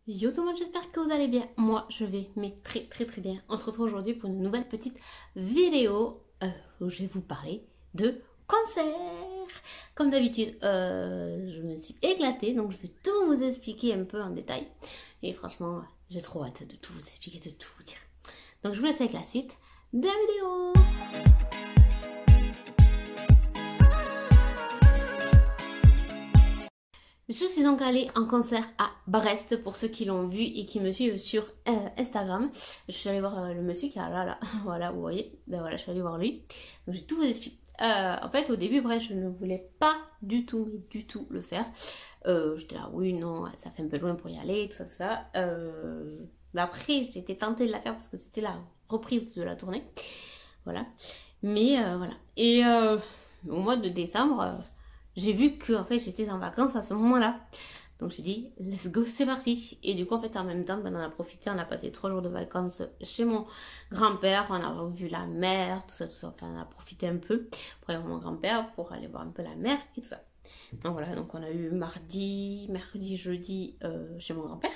Yo tout le monde, j'espère que vous allez bien. Moi, je vais mais très bien. On se retrouve aujourd'hui pour une nouvelle petite vidéo où je vais vous parler de concert. Comme d'habitude, je me suis éclatée, donc je vais tout vous expliquer un peu en détail. Et franchement, j'ai trop hâte de tout vous expliquer, de tout vous dire. Donc je vous laisse avec la suite de la vidéo. Je suis donc allée en concert à Brest pour ceux qui l'ont vu et qui me suivent sur Instagram. Je suis allée voir le monsieur qui est là, voilà, vous voyez, ben voilà, je suis allée voir lui. Donc j'ai tout vous expliqué. En fait, au début, bref, je ne voulais pas du tout le faire. J'étais là, oui, non, ça fait un peu loin pour y aller, tout ça. Mais après, j'étais tentée de la faire parce que c'était la reprise de la tournée. Voilà. Mais voilà. Et au mois de décembre... j'ai vu que en fait j'étais en vacances à ce moment-là. Donc j'ai dit let's go, c'est parti. Et du coup en fait en même temps ben, on a profité, on a passé 3 jours de vacances chez mon grand-père, on a vu la mer, tout ça, enfin on a profité un peu pour aller voir mon grand-père, pour aller voir un peu la mer et tout ça. Donc voilà, donc on a eu mercredi, jeudi chez mon grand-père.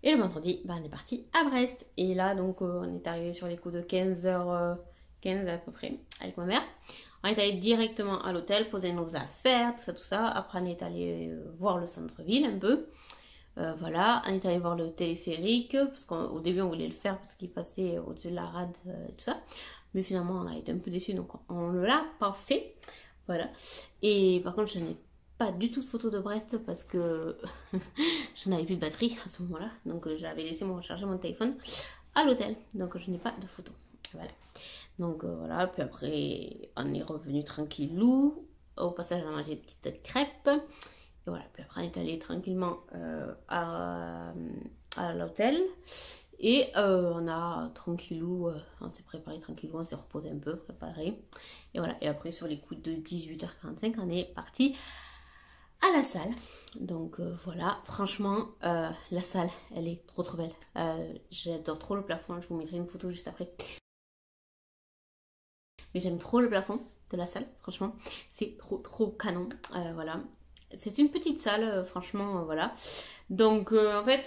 Et le vendredi, ben, on est parti à Brest. Et là donc on est arrivé sur les coups de 15h15 à peu près avec ma mère. On est allé directement à l'hôtel, poser nos affaires, tout ça. Après, on est allé voir le centre-ville un peu. Voilà, on est allé voir le téléphérique, parce qu'au début, on voulait le faire parce qu'il passait au-dessus de la rade, tout ça. Mais finalement, on a été un peu déçus, donc on ne l'a pas fait. Voilà. Et par contre, je n'ai pas du tout de photos de Brest parce que je n'avais plus de batterie à ce moment-là. Donc, j'avais laissé recharger mon téléphone à l'hôtel. Donc, je n'ai pas de photos. Voilà. Donc voilà, puis après on est revenu tranquillou. Au passage on a mangé une petite crêpe. Et voilà, puis après on est allé tranquillement à l'hôtel. Et on a tranquillou, on s'est préparé tranquillou, on s'est reposé un peu, préparé. Et voilà, et après sur les coups de 18h45 on est parti à la salle. Donc voilà, franchement la salle elle est trop belle. J'adore trop le plafond, je vous mettrai une photo juste après. Mais j'aime trop le plafond de la salle, franchement, c'est trop canon, voilà. C'est une petite salle, franchement, voilà. Donc, en fait,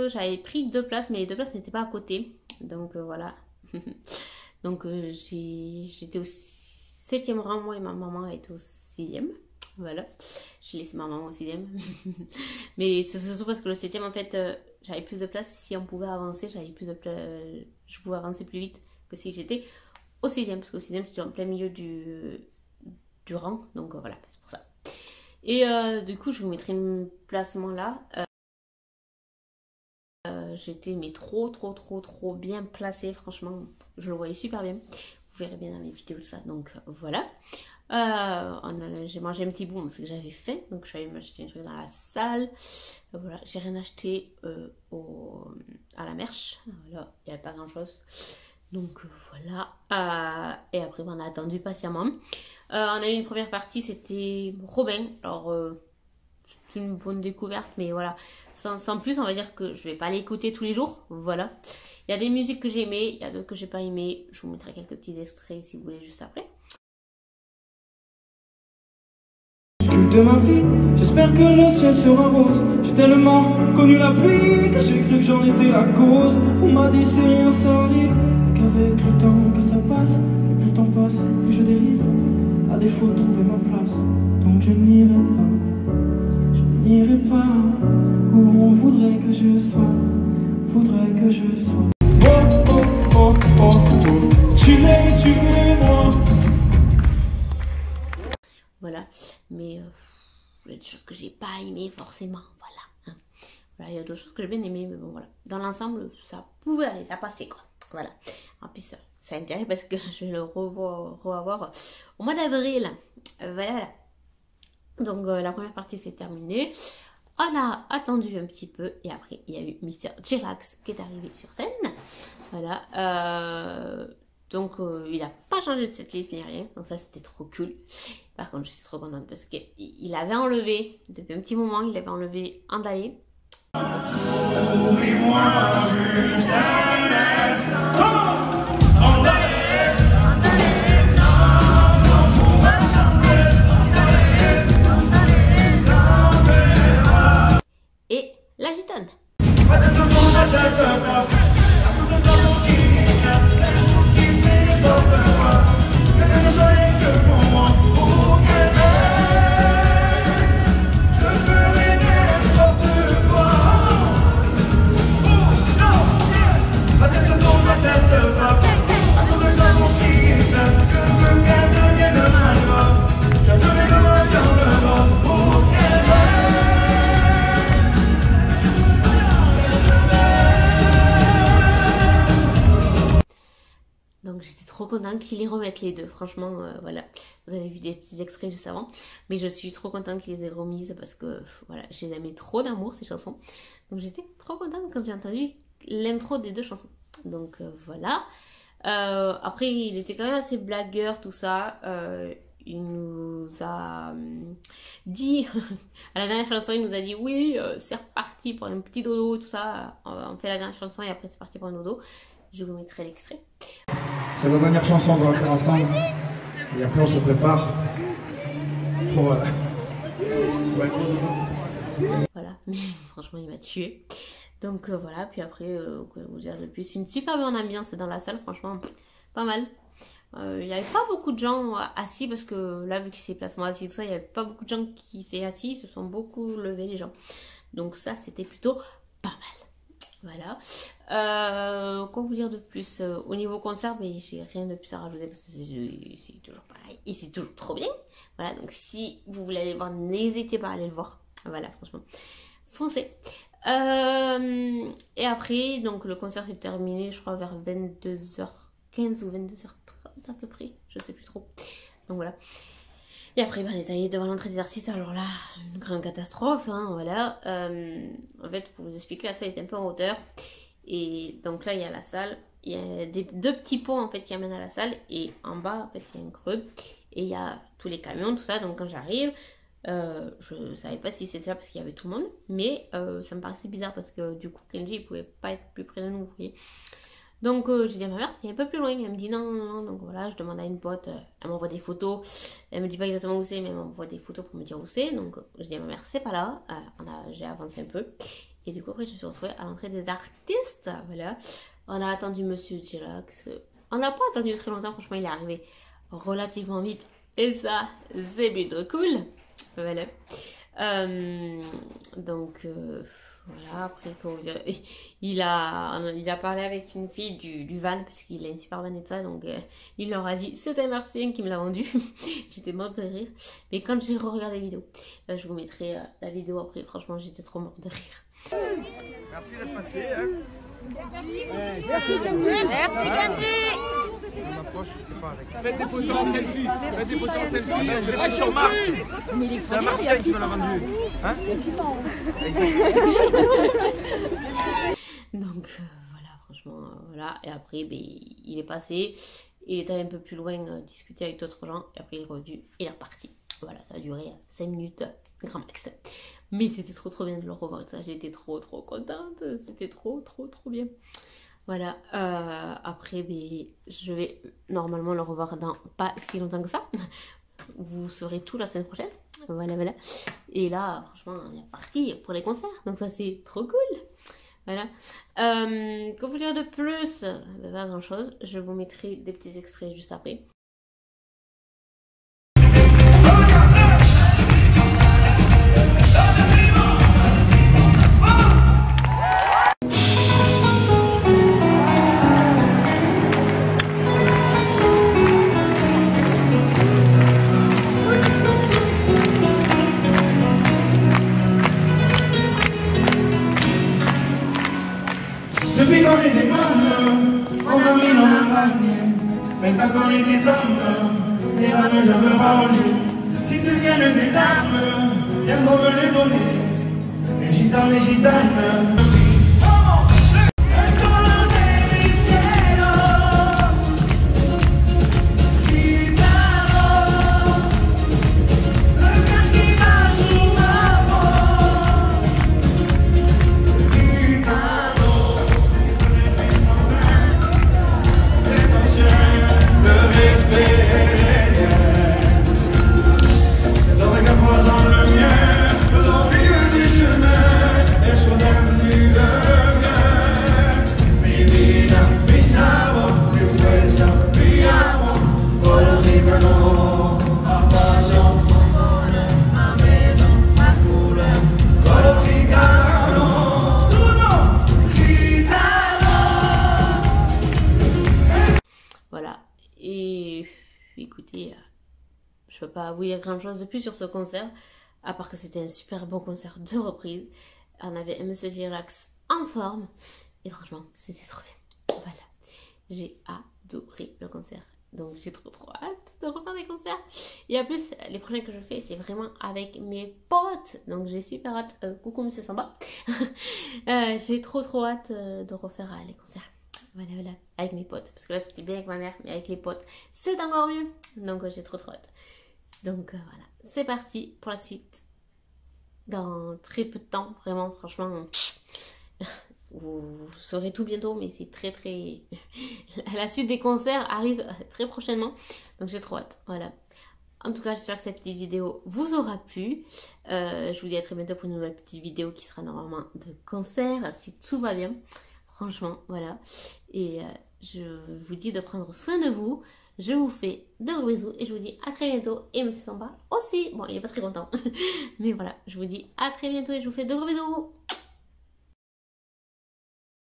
j'avais pris 2 places, mais les 2 places n'étaient pas à côté. Donc, voilà. Donc, j'étais au 7e rang, moi et ma maman était au 6e. Voilà. J'ai laissé ma maman au 6e. Mais c'est surtout parce que le 7e, en fait, j'avais plus de place. Si on pouvait avancer, j'avais plus de place. Je pouvais avancer plus vite que si j'étais au 6e, parce qu'au 6e j'étais en plein milieu du rang, donc voilà, c'est pour ça. Et du coup je vous mettrai un placement là. J'étais mais trop bien placée, franchement, je le voyais super bien. Vous verrez bien dans mes vidéos tout ça, donc voilà. J'ai mangé un petit bout parce que j'avais faim, donc je suis allée m'acheter un truc dans la salle. Voilà, j'ai rien acheté à la Merche, voilà, il n'y avait pas grand chose. Donc voilà, et après on a attendu patiemment. On a eu une première partie, c'était Robin. Alors c'est une bonne découverte, mais voilà, sans plus, on va dire que je vais pas l'écouter tous les jours. Voilà, il y a des musiques que j'ai aimées, il y a d'autres que j'ai pas aimées. Je vous mettrai quelques petits extraits si vous voulez juste après. De ma vie, j'espère que le ciel sera rose. J'ai tellement connu la pluie que j'ai cru que j'en étais la cause. On m'a dit c'est rien, ça arrive, qu'avec le temps que ça passe, plus le temps passe, plus je dérive. À défaut de trouver ma place, donc je n'irai pas où on voudrait que je sois, Tu es moi. Voilà, mais il y a des choses que j'ai pas aimées forcément, voilà. Hein. Voilà, il y a d'autres choses que j'ai bien aimées, mais bon voilà. Dans l'ensemble, ça pouvait aller, ça passait quoi. Voilà. En plus, ça intéresse parce que je vais le revoir au mois d'avril. Voilà. Donc la première partie c'est terminé. On a attendu un petit peu et après il y a eu Mr. J-Rax qui est arrivé sur scène. Voilà. Donc il n'a pas changé de setlist ni rien, donc ça c'était trop cool. Par contre je suis trop contente parce qu'il avait enlevé, depuis un petit moment, il avait enlevé Andalé. Et la gitane. Donc j'étais trop contente qu'ils les remettent les deux, franchement, voilà. Vous avez vu des petits extraits juste avant, mais je suis trop contente qu'ils les aient remises parce que, voilà, je les aimais trop d'amour ces chansons. Donc j'étais trop contente quand j'ai entendu l'intro des deux chansons. Donc voilà. Après, il était quand même assez blagueur, tout ça. Il nous a dit, à la dernière chanson, il nous a dit oui, c'est reparti pour un petit dodo, tout ça. On fait la dernière chanson et après c'est parti pour un dodo. Je vous mettrai l'extrait. C'est la dernière chanson qu'on va faire ensemble. Et après, on se prépare pour être au dodo. Voilà, mais franchement, il m'a tué. Donc voilà, puis après, quoi vous dire de plus, une super bonne ambiance dans la salle, franchement, pas mal. Il n'y avait pas beaucoup de gens assis parce que là, vu que c'est placement assis, tout ça, il n'y avait pas beaucoup de gens qui s'est assis, ils se sont beaucoup levés les gens. Donc ça, c'était plutôt pas mal. Voilà. Quoi vous dire de plus au niveau concert, mais j'ai rien de plus à rajouter parce que c'est toujours pareil et c'est toujours trop bien. Voilà, donc si vous voulez aller le voir, n'hésitez pas à aller le voir. Voilà, franchement, foncez. Et après, donc le concert s'est terminé, je crois, vers 22h15 ou 22h30 à peu près, je sais plus trop. Donc voilà. Et après, ben, on est allé devant l'entrée des artistes, alors là, une grande catastrophe, hein, voilà. En fait, pour vous expliquer, la salle est un peu en hauteur. Et donc là, il y a la salle, il y a deux petits ponts, en fait, qui amènent à la salle. Et en bas, en fait, il y a un creux. Et il y a tous les camions, tout ça. Donc quand j'arrive, je savais pas si c'était ça parce qu'il y avait tout le monde. Mais ça me paraissait bizarre parce que du coup, Kenji, il pouvait pas être plus près de nous, vous voyez. Donc j'ai dit à ma mère, c'est un peu plus loin. Elle me dit non, non, non. Donc voilà, je demande à une pote, elle m'envoie des photos. Elle me dit pas exactement où c'est, mais elle m'envoie des photos pour me dire où c'est. Donc je dis à ma mère, c'est pas là. J'ai avancé un peu. Et du coup, après, je me suis retrouvée à l'entrée des artistes. Voilà. On a attendu Monsieur J-Rox. On n'a pas attendu très longtemps. Franchement, il est arrivé relativement vite. Et ça, c'est plutôt cool. Voilà. Donc... voilà, après, comment vous dire, il a parlé avec une fille du van, parce qu'il a une super van et tout ça, donc il leur a dit, c'est un Martien qui me l'a vendu. J'étais morte de rire. Mais quand j'ai re-regardé la vidéo, je vous mettrai la vidéo après, franchement, j'étais trop morte de rire. Merci d'être passé. Hein. Merci Kenji. Faites des photos en selfie. Faites des photos en selfie. Je vais être sur Mars. C'est un Martien qui me l'a vendu. Hein? Donc voilà, franchement, voilà. Et après, ben, il est passé. Il est allé un peu plus loin discuter avec d'autres gens. Et après, il est revenu et il est reparti. Voilà, ça a duré 5 minutes, grand max. Mais c'était trop bien de le revoir. J'étais trop contente. C'était trop bien. Voilà, après, ben, je vais normalement le revoir dans pas si longtemps que ça. Vous saurez tout la semaine prochaine. Voilà. Et là, franchement, on est parti pour les concerts. Donc ça, c'est trop cool. Voilà. Que vous dire de plus? Ben, pas grand chose. Je vous mettrai des petits extraits juste après. Depuis qu'on est des mômes, on m'a mis dans ma famille. Maintenant qu'on est des hommes, les larmes je veux ranger. Si tu gagnes des larmes, viens qu'on veut les donner. Les gitanes, les gitanes. Le regard croisant le mien, au milieu du chemin, et soudain pas vous dire grand chose de plus sur ce concert, à part que c'était un super bon concert de reprise. On avait MC J-Relax en forme, et franchement, c'était trop bien. Voilà, j'ai adoré le concert. Donc j'ai trop hâte de refaire des concerts. Et en plus, les prochains que je fais, c'est vraiment avec mes potes. Donc j'ai super hâte. Coucou Monsieur Samba. J'ai trop hâte de refaire les concerts. Voilà, avec mes potes. Parce que là, c'était bien avec ma mère, mais avec les potes, c'est encore mieux. Donc j'ai trop hâte. Donc voilà, c'est parti pour la suite. Dans très peu de temps, vraiment, franchement... Vous saurez tout bientôt, mais c'est très... La suite des concerts arrive très prochainement, donc j'ai trop hâte, voilà. En tout cas, j'espère que cette petite vidéo vous aura plu. Je vous dis à très bientôt pour une nouvelle petite vidéo qui sera normalement de concert, si tout va bien, franchement, voilà. Et je vous dis de prendre soin de vous. Je vous fais de gros bisous et je vous dis à très bientôt. Et Monsieur Samba aussi, bon, il est pas très content, mais voilà, je vous dis à très bientôt et je vous fais de gros bisous.